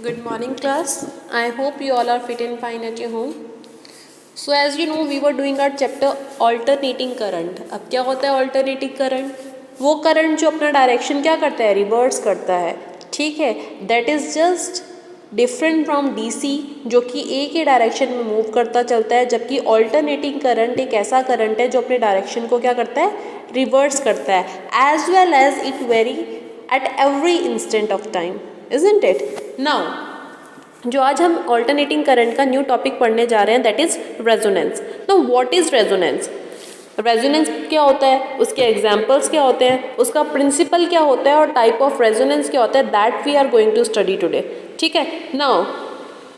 Good morning, class. I hope you all are fit and fine at your home. So as you know, we were doing our chapter alternating current. अब क्या होता है alternating current? वो current जो अपना direction क्या करता है, reverse करता है, ठीक है. That is just different from DC जो कि एक ही डायरेक्शन में मूव करता चलता है, जबकि ऑल्टरनेटिंग करंट एक ऐसा करंट है जो अपने डायरेक्शन को क्या करता है, रिवर्स करता है, as well as it vary at every instant of time, isn't it. Now जो आज हम ऑल्टरनेटिंग करंट का न्यू टॉपिक पढ़ने जा रहे हैं, that is resonance. Now what is resonance? Resonance क्या होता है, उसके एग्जाम्पल्स क्या होते हैं, उसका प्रिंसिपल क्या होता है और टाइप ऑफ रेजोनेंस क्या होता है, that we are going to study today. ठीक है. Now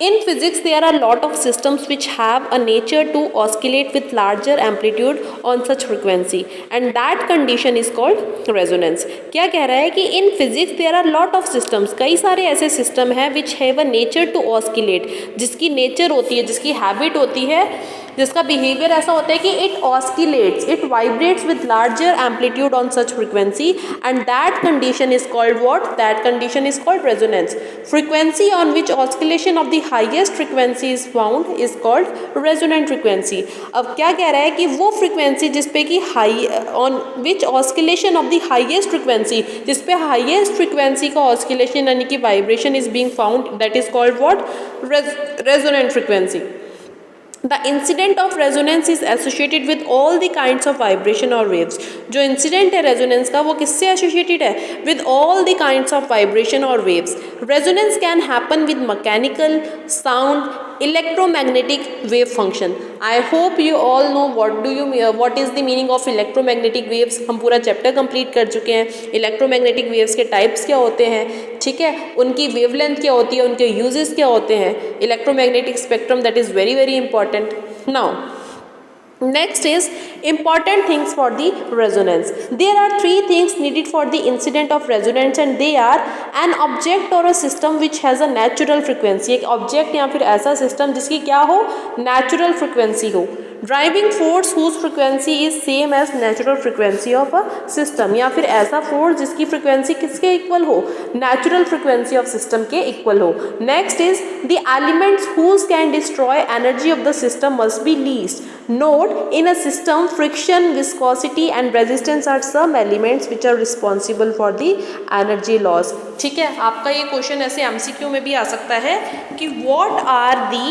in physics there are a lot of systems which have a nature to oscillate with larger amplitude on such frequency and that condition is called resonance. क्या कह रहा है कि in physics there are lot of systems, कई सारे ऐसे system हैं which have a nature to oscillate, जिसकी नेचर होती है, जिसकी हैबिट होती है, जिसका बिहेवियर ऐसा होता है कि it oscillates, it vibrates with larger amplitude on such frequency and that condition is called what, that condition is called resonance. Frequency on which oscillation of the highest frequency is found is called resonant frequency. अब क्या कह रहा है कि वो frequency जिसपे कि high on which oscillation of the highest frequency, जिसपे हाईएस्ट फ्रीक्वेंसी का ऑस्किलेशन यानी कि vibration is being found, that is called what, resonant frequency. The incident of resonance is associated with all the kinds of vibration or waves. जो incident है resonance का वो किससे associated है, with all the kinds of vibration और waves. Resonance can happen with mechanical, sound, electromagnetic wave function. I hope you all know what is the meaning of electromagnetic waves. हम पूरा chapter complete कर चुके हैं. Electromagnetic waves के types क्या होते हैं, ठीक है, उनकी वेवलेंथ क्या होती है, उनके यूजेस क्या होते हैं. Electromagnetic spectrum, that is very very important. Now next is important things for the resonance. There are three things needed for the incident of resonance and they are an object or a system which has a natural frequency. एक object या फिर ऐसा system जिसकी क्या हो, natural frequency हो. Driving force whose frequency is same as natural frequency of a system, या फिर ऐसा फोर्स जिसकी फ्रिक्वेंसी किसके इक्वल हो, नेचुरल फ्रिक्वेंसी ऑफ सिस्टम के इक्वल हो. Next is the elements whose can destroy energy of the system must be least. Note, in a system friction, viscosity and resistance are some elements which are responsible for the energy loss. ठीक है, आपका ये question ऐसे MCQ में भी आ सकता है कि what are the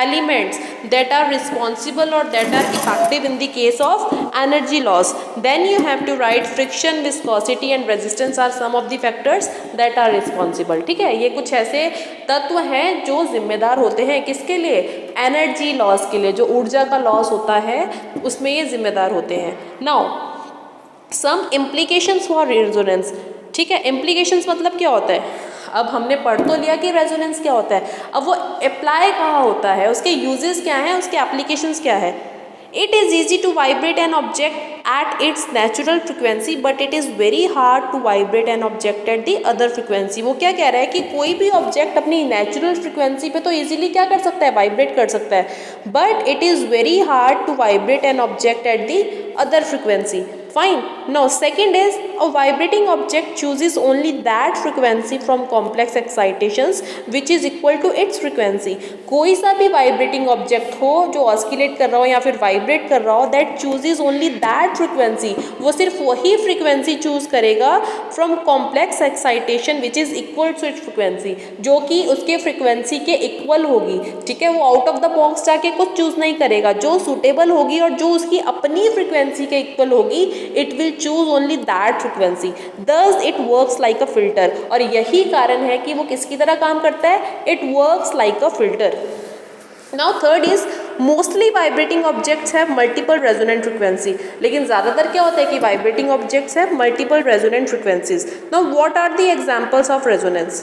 elements that are responsible or that are effective in the case of energy loss. Then you have to write friction, viscosity and resistance are some of the factors that are responsible. ठीक है, ये कुछ ऐसे तत्व हैं जो जिम्मेदार होते हैं किसके लिए, एनर्जी लॉस के लिए. जो ऊर्जा का लॉस होता है उसमें ये जिम्मेदार होते हैं. Now some implications for resonance. ठीक है, इम्प्लीकेशंस मतलब क्या होता है, अब हमने पढ़ तो लिया कि रेजोनेंस क्या होता है, अब वो अप्लाई कहाँ होता है, उसके यूजेस क्या हैं, उसके एप्लीकेशंस क्या है. It is easy to vibrate an object at its natural frequency but it is very hard to vibrate an object at the other frequency. वो क्या कह रहा है कि कोई भी ऑब्जेक्ट अपनी नेचुरल फ्रिक्वेंसी पे तो ईजिली क्या कर सकता है, वाइब्रेट कर सकता है, but it is very hard to vibrate an object at the other frequency. Fine. Now second is a vibrating object chooses only that frequency from complex excitations which is equal to its frequency. कोई सा भी vibrating object हो जो oscillate कर रहा हो या फिर vibrate कर रहा हो, that chooses only that frequency, वो सिर्फ वही frequency choose करेगा from complex excitation which is equal to its frequency, जो कि उसके frequency के equal होगी. ठीक है, वो out of the box जाके कुछ choose नहीं करेगा, जो suitable होगी और जो उसकी अपनी frequency के equal होगी, it will choose only that frequency. Thus it works like a filter. और यही कारण है कि वो किसकी तरह काम करता है, it works like a filter. Now third is mostly vibrating objects have multiple resonant frequency. लेकिन ज़्यादातर क्या होता है कि vibrating objects have multiple resonant frequencies. Now what are the examples of resonance?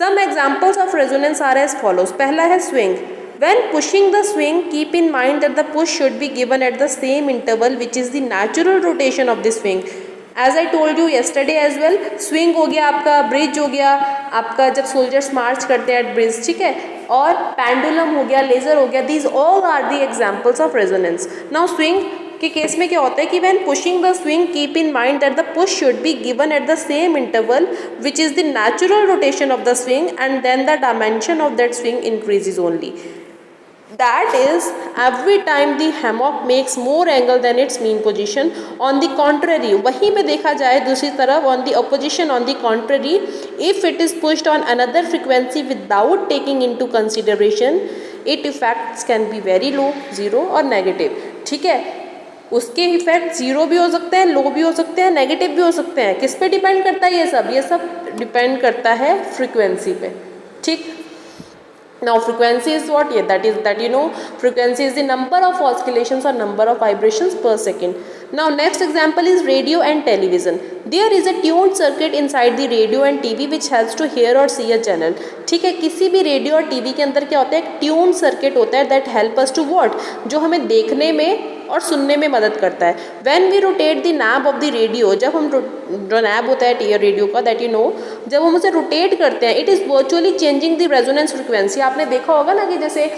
Some examples of resonance are as follows. पहला है swing. When pushing the swing, keep in mind that the push should be given at the same interval which is the natural rotation of the swing. As I told you yesterday as well, swing हो गया आपका, bridge हो गया आपका जब soldiers मार्च करते हैं eight bridge, ठीक है, और पेंडुलम हो गया, लेजर हो गया. These all are the examples of resonance. Now swing के केस में क्या होता है कि when pushing the swing keep in mind that the push should be given at the same interval which is the natural rotation of the swing, and then the dimension of that swing increases only. That is, every time the hammock makes more angle than its mean position. On the contrary, वहीं पे देखा जाए दूसरी तरफ, on the opposition, on the contrary, if it is pushed on another frequency without taking into consideration, its effects can be very low, zero और negative. ठीक है, उसके इफेक्ट जीरो भी हो सकते हैं, लो भी हो सकते हैं, नेगेटिव भी हो सकते हैं. किस पे डिपेंड करता है ये सब डिपेंड करता है फ्रीक्वेंसी पे. ठीक. Now frequency is what? Yeah, that you know, frequency is the number of oscillations or number of vibrations per second. Now next example is radio and television. There is a tuned circuit inside the radio and TV which helps to hear or see a channel. ठीक है, किसी भी radio और TV के अंदर क्या होता है? एक ट्यून सर्किट होता है that help us to what? जो हमें देखने में और सुनने में मदद करता है. When we rotate the knob of the radio, जब हम जो नैब होता है रेडियो का, that you know, जब हम उसे रोटेट करते हैं, it is virtually changing the resonance frequency. आपने देखा होगा ना कि जैसे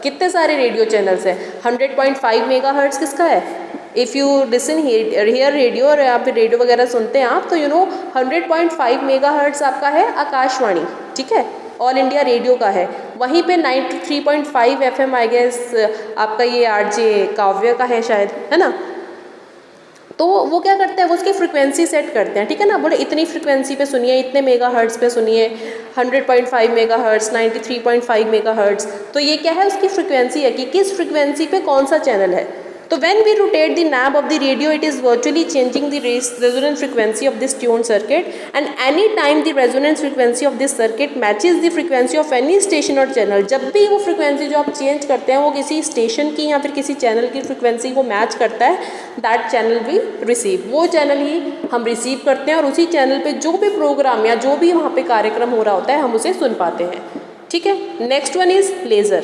कितने सारे रेडियो चैनल्स हैं. 100.5 मेगाहर्ट्ज किसका है? If you listen here radio और यहाँ पे रेडियो वगैरह सुनते हैं आप, तो 100.5 मेगाहर्ट्ज आपका है आकाशवाणी. ठीक है, ऑल इंडिया रेडियो का है. वहीं पे 93.5 FM आई गेस आपका ये RJ काव्य का है शायद, है ना. तो वो क्या करते हैं, वो उसकी फ्रिक्वेंसी सेट करते हैं. ठीक है ना, बोले इतनी फ्रिक्वेंसी पे सुनिए, इतने मेगाहर्ट्ज पे सुनिए, 100.5 मेगाहर्ट्ज, 93.5 मेगाहर्ट्ज. तो ये क्या है, उसकी फ्रिक्वेंसी है कि किस फ्रिक्वेंसी पे कौन सा चैनल है. तो when we rotate the knob of the radio, it is virtually changing the resonance frequency of this tuned circuit, and any time the resonance frequency of this circuit matches the frequency of any station or channel, जब भी वो frequency जो आप change करते हैं वो किसी station की या फिर किसी channel की frequency को match करता है, that channel we receive. वो channel ही हम receive करते हैं और उसी channel पे जो भी program या जो भी वहाँ पे कार्यक्रम हो रहा होता है हम उसे सुन पाते हैं. ठीक है. Next one is laser.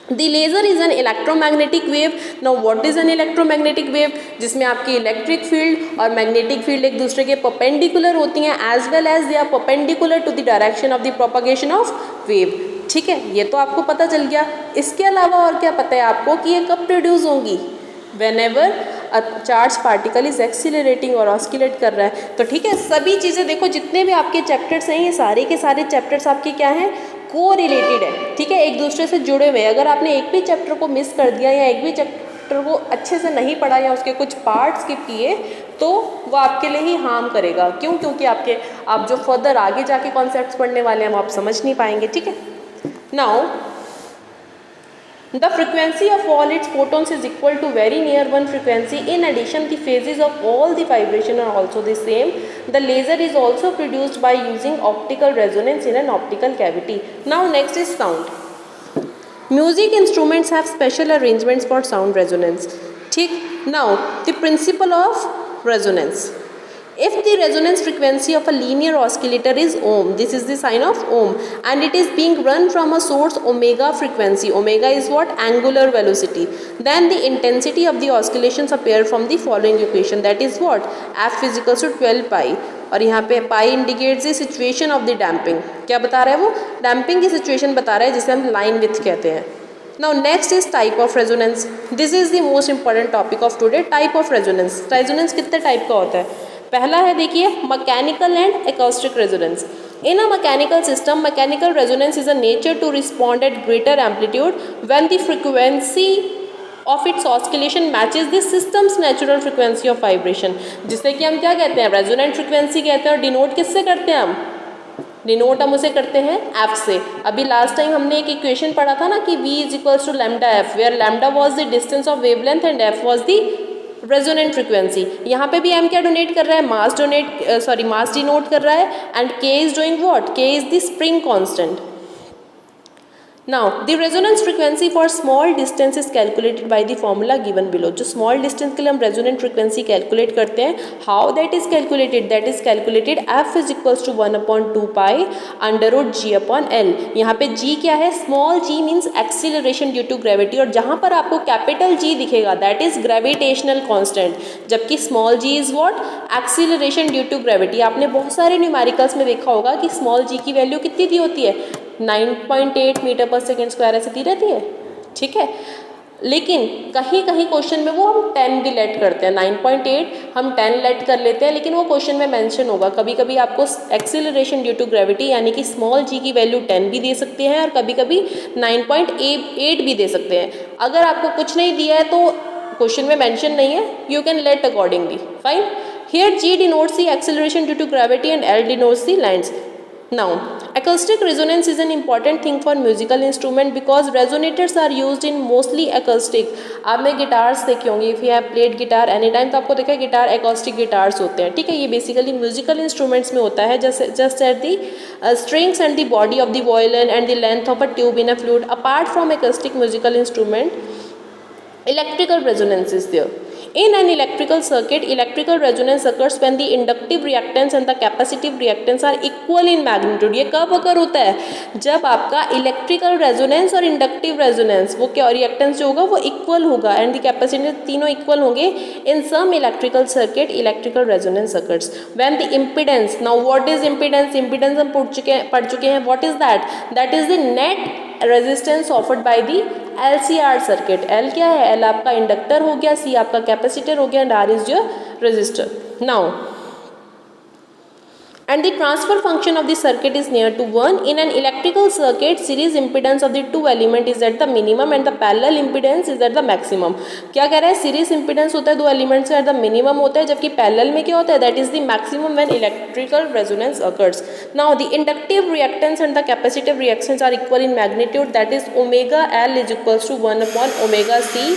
The laser is an electromagnetic wave. Now what is an electromagnetic wave? जिसमें आपकी इलेक्ट्रिक फील्ड और मैग्नेटिक फील्ड एक दूसरे के परपेंडिकुलर होती हैं, as well as they are perpendicular to the direction of the propagation of wave. ठीक है, ये तो आपको पता चल गया. इसके अलावा और क्या पता है आपको कि ये कब प्रोड्यूस होंगी? Whenever a charged particle is accelerating और ऑस्किलेट कर रहा है. तो ठीक है, सभी चीज़ें देखो, जितने भी आपके चैप्टर्स हैं ये सारे के सारे चैप्टर्स आपके क्या हैं? को रिलेटेड है. ठीक है, एक दूसरे से जुड़े हुए. अगर आपने एक भी चैप्टर को मिस कर दिया या एक भी चैप्टर को अच्छे से नहीं पढ़ा या उसके कुछ पार्ट स्किप किए तो वो आपके लिए ही हार्म करेगा. क्यों? क्योंकि आप जो फर्दर आगे जाके कॉन्सेप्ट्स पढ़ने वाले हैं वो आप समझ नहीं पाएंगे. ठीक है. Now the frequency of all its photons is equal to very near one frequency. In addition, the phases of all the vibration are also the same. The laser is also produced by using optical resonance in an optical cavity. Now next is sound. Music instruments have special arrangements for sound resonance. ठीक. Now the principle of resonance. If the resonance frequency of a linear oscillator is ohm, this is the sign of ohm, and it is being run from a source omega frequency, omega is what? Angular velocity, then the intensity of the oscillations appear from the following equation, that is what? F is equals to 12 pi. और यहाँ पे pi indicates the situation of the damping. क्या बता रहा है वो? damping की situation बता रहा है जिसे हम line width कहते हैं. Now next is type of resonance. This is the most important topic of today. Type of resonance. Resonance कितने टाइप का होता है? पहला है देखिए mechanical and acoustic resonance. In a mechanical system, mechanical resonance is a nature to respond at greater amplitude when the frequency of its oscillation matches the system's natural frequency of vibration. जिससे कि हम क्या कहते हैं? Resonant frequency कहते हैं. और denote किससे करते हैं हम? डिनोट हम उसे करते हैं F से. अभी लास्ट टाइम हमने एक इक्वेशन पढ़ा था ना कि V is equals to lambda F, where lambda was the distance of wavelength and F was the resonant frequency. यहाँ पे भी M क्या डोनेट कर रहा है? मास डिनोट कर रहा है. And K is doing what? K is the spring constant. Now the resonance frequency for small distance is calculated by the formula given below. जो small distance के लिए हम resonant frequency calculate करते हैं, how that is calculated? That is calculated F is equals to 1/2 pi under root G upon L. यहाँ पे G क्या है? Small g means acceleration due to gravity, और जहाँ पर आपको capital G दिखेगा that is gravitational constant, जबकि small g is what? Acceleration due to gravity. आपने बहुत सारे न्यूमेरिकल्स में देखा होगा कि small g की वैल्यू कितनी दी होती है? 9.8 मीटर पर सेकेंड स्क्वायर ऐसे दी रहती है. ठीक है. लेकिन कहीं कहीं क्वेश्चन में वो हम 10 भी लेट करते हैं, 9.8 हम 10 लेट कर लेते हैं, लेकिन वो क्वेश्चन में मेंशन होगा। कभी कभी आपको एक्सीलरेशन ड्यू टू ग्रेविटी यानी कि स्मॉल जी की वैल्यू 10 भी दे सकते हैं और कभी कभी 9.8 भी दे सकते हैं। अगर आपको कुछ नहीं दिया है तो क्वेश्चन में मेंशन नहीं है, you can let accordingly, fine. Here G denotes the acceleration due to gravity and L denotes the length. Now, acoustic resonance is an important thing for musical instrument because resonators are used in mostly acoustic. आपने guitars देखे होंगे, if you have played guitar anytime तो आपको देखा है guitar acoustic guitars होते हैं, ठीक है। ये बेसिकली म्यूजिकल इंस्ट्रूमेंट्स में होता है, just at the strings and the body of the violin and the length of a tube in a flute. Apart from acoustic musical instrument, electrical resonance is there. In an electrical circuit, electrical resonance occurs when the inductive reactance and the capacitive reactance are equal in magnitude. ये कब अगर होता है? जब आपका electrical resonance और inductive resonance वो क्या रिएक्टेंस जो होगा वो इक्वल होगा एंड द कैपेसिटेंस तीनों इक्वल होंगे। In sum electrical circuit electrical resonance occurs when the impedance, now what is impedance? impedance हम पढ़ चुके हैं, what is that? that is the net resistance offered by the LCR circuit. L क्या है? L आपका inductor हो गया, C आपका कैपेसिटर हो गया and R is your resistor. Now and the transfer function of the circuit is near to 1. In an electrical circuit, series impedance of the two element is at the minimum and the parallel impedance is at the maximum. क्या कह रहा है? Series impedance होता है दो elements का, at the minimum होता है, जबकि पैरेलल में क्या होता है? that is the maximum when electrical resonance occurs. Now the inductive reactance and the capacitive reactance are equal in magnitude, that is omega L is equals to 1 upon omega C.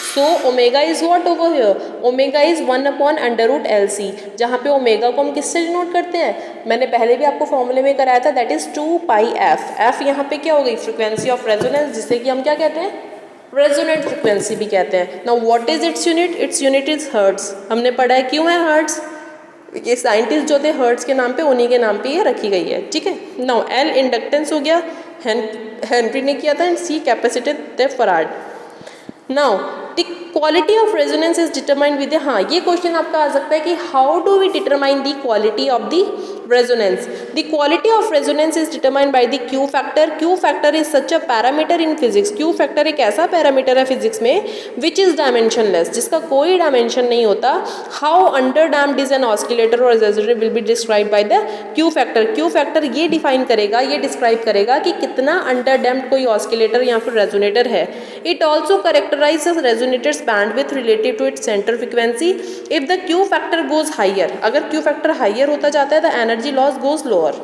So omega is what over here? Omega is 1 upon under root LC, जहाँ पे omega को हम किससे denote करते हैं? मैंने पहले भी आपको फॉर्मूले में कराया था, that is 2 pi F. F यहाँ पे क्या हो गई? फ्रिक्वेंसी ऑफ रेजोनेंस, जिसे कि हम क्या कहते हैं? रेजोनेंट फ्रिक्वेंसी भी कहते हैं। Now what is its unit? Its unit is hertz. हमने पढ़ा है क्यों है हर्ट्ज? ये साइंटिस्ट जो थे हर्ट्ज के नाम पे, उन्हीं के नाम पे ये रखी गई है, ठीक है। नाउ एल इंडक्टेंस हो गया, हेनरी ने किया था, एंड सी कैपेसिटर थे farad. Now the quality of resonance is determined with, हाँ ये क्वेश्चन आपका आ सकता है कि how do we determine the quality of the resonance? The quality of resonance is determined by the Q factor. Q factor is such a parameter in physics. Q factor एक ऐसा parameter है physics में which is dimensionless, जिसका कोई dimension नहीं होता। How underdamped is an oscillator or resonator will be described by the Q factor. Q factor ये define करेगा, ये डिस्क्राइब करेगा कि कितना अंडरडैम्प्ड कोई ऑस्किलेटर या फिर रेजोनेटर है। It also characterizes resonator's bandwidth relative to its center frequency. If the Q factor goes higher, अगर Q factor higher होता जाता है तो एनर्जी लॉस गोज लोअर,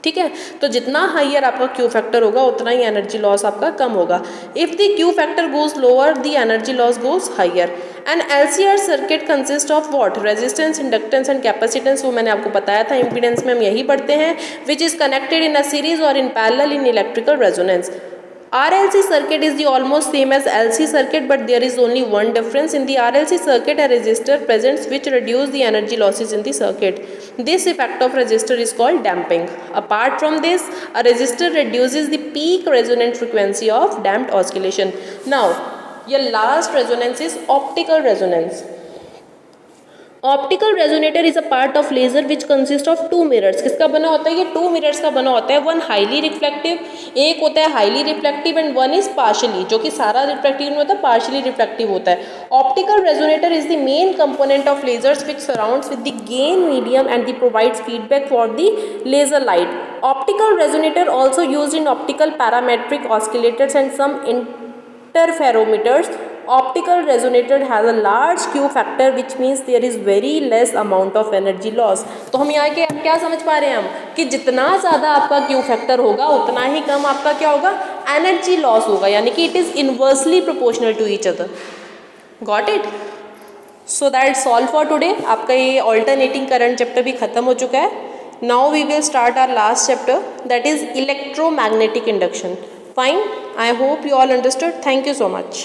ठीक है। तो जितना हाइयर आपका क्यू फैक्टर होगा उतना ही एनर्जी लॉस आपका कम होगा। If the Q factor goes lower the energy loss goes higher. And LCR circuit consist of what? Resistance, inductance and capacitance. वो मैंने आपको बताया था, इंपीडेंस में हम यही पढ़ते हैं, which is connected in a series और in parallel in electrical resonance. RLC circuit is the almost same as LC circuit, but there is only one difference. In the RLC circuit, a resistor presents which reduce the energy losses in the circuit. This effect of resistor is called damping. Apart from this, a resistor reduces the peak resonant frequency of damped oscillation. Now, your last resonance is optical resonance. Optical resonator is a part of laser which consist of two mirrors. किसका बना होता है? ये to mirrors का बना होता है। One highly reflective, एक होता है highly reflective and one is partially, जो कि सारा रिफ्लेक्टिव नहीं होता, पार्शियली रिफ्लेक्टिव होता है। Optical resonator is the main component of lasers which surrounds with the gain medium and the provides feedback for the laser light. Optical resonator also used in optical parametric oscillators and some interferometers. Optical resonator has a large Q factor, which means there is very less amount of energy loss. तो हम यहाँ के क्या समझ पा रहे हैं हम कि जितना ज़्यादा आपका Q factor होगा उतना ही कम आपका क्या होगा? एनर्जी लॉस होगा, यानी कि it is inversely proportional to each other. Got it? So that's all for today. आपका ये ऑल्टरनेटिंग करंट चैप्टर भी खत्म हो चुका है। Now we will start our last chapter, that is electromagnetic induction. Fine, I hope you all understood. Thank you so much.